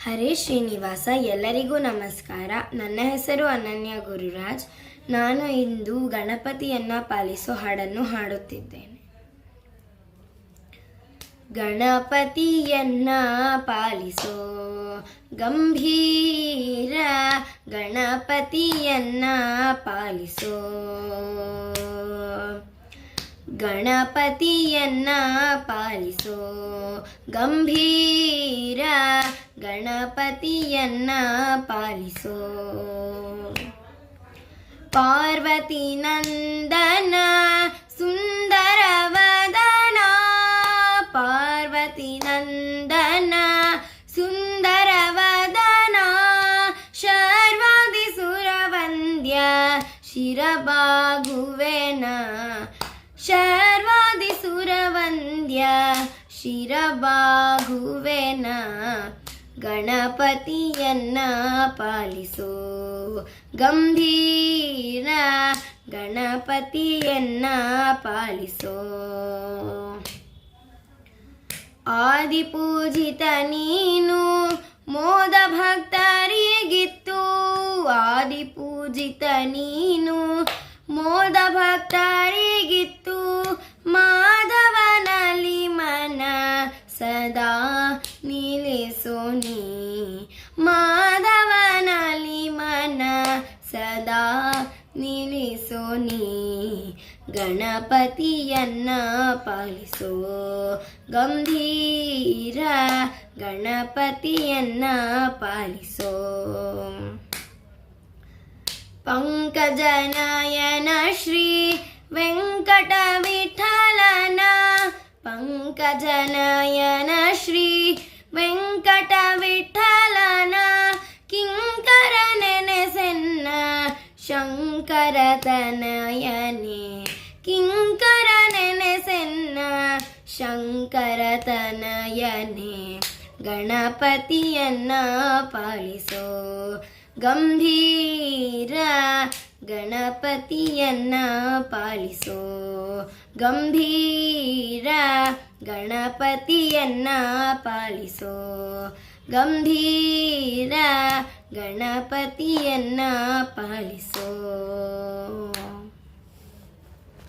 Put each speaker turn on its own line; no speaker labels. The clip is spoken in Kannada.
ಹರೇ ಶ್ರೀನಿವಾಸ. ಎಲ್ಲರಿಗೂ ನಮಸ್ಕಾರ. ನನ್ನ ಹೆಸರು ಅನನ್ಯ ಗುರುರಾಜ್. ನಾನು ಇಂದು ಗಣಪತಿಯನ್ನ ಪಾಲಿಸೋ ಹಾಡನ್ನು ಹಾಡುತ್ತಿದ್ದೇನೆ. ಗಣಪತಿಯನ್ನ ಪಾಲಿಸೋ ಗಂಭೀರ, ಗಣಪತಿಯನ್ನ ಪಾಲಿಸೋ ಗಣಪತಿಯನ್ನ ಪಾಲಿಸೋ ಗಂಭೀರ, ಗಣಪತಿಯನ್ನ ಪಾಲಿಸೋ. ಪಾರ್ವತಿ ನಂದನ ಸುಂದರ ವದನ, ಪಾರ್ವತಿ ನಂದನ ಸುಂದರ ವದನ, ಶರ್ವಾದಿ ಸುರವಂದ್ಯ ಶಿರಬಾಗುವೆನ, ಶರ್ವಾದಿ ಸುರವಂದ್ಯ ಶಿರಬಾಗುವೆನ. ಗಣಪತಿಯನ್ನ ಪಾಲಿಸೋ ಗಂಭೀರ, ಗಣಪತಿಯನ್ನ ಪಾಲಿಸೋ. ಆದಿಪೂಜಿತ ನೀನು ಮೋದ ಭಕ್ತರಿಗಿತ್ತು, ಆದಿಪೂಜಿತ ನೀನು ಮೋದ ಭಕ್ತರಿಗಿತ್ತು. ಮಾಧವನಲ್ಲಿ ಮನ ಸದಾ ನಿಲ್ಲಿಸೋ ನೀ, ಮಾಧವನಲ್ಲಿ ಮನ ಸದಾ ನಿಲ್ಲಿಸೋ ನೀ. ಗಣಪತಿಯನ್ನ ಪಾಲಿಸೋ ಗಂಭೀರ, ಗಣಪತಿಯನ್ನ ಪಾಲಿಸೋ. ಪಂಕಜನಯನ ಶ್ರೀ ವೆಂಕಟ ವಿಠಲನ, ಪಂಕಜನಯನ ಶ್ರೀ ವೆಂಕಟ ವಿಠಲನ. ಕಿಂಕರ ನೆನೆಸೆನ್ನ ಶಂಕರ ತನಯನೆ, ಕಿಂಕರ ನೆನೆಸೆನ್ನ ಶಂಕರ ತನಯನೆ. ಗಣಪತಿಯನ್ನ ಪಾಲಿಸೋ ಗಂಭೀರ, ಗಣಪತಿಯನ್ನ ಪಾಲಿಸೋ ಗಂಭೀರ, ಗಣಪತಿಯನ್ನ ಪಾಲಿಸೋ ಗಂಭೀರ, ಗಣಪತಿಯನ್ನ ಪಾಲಿಸೋ.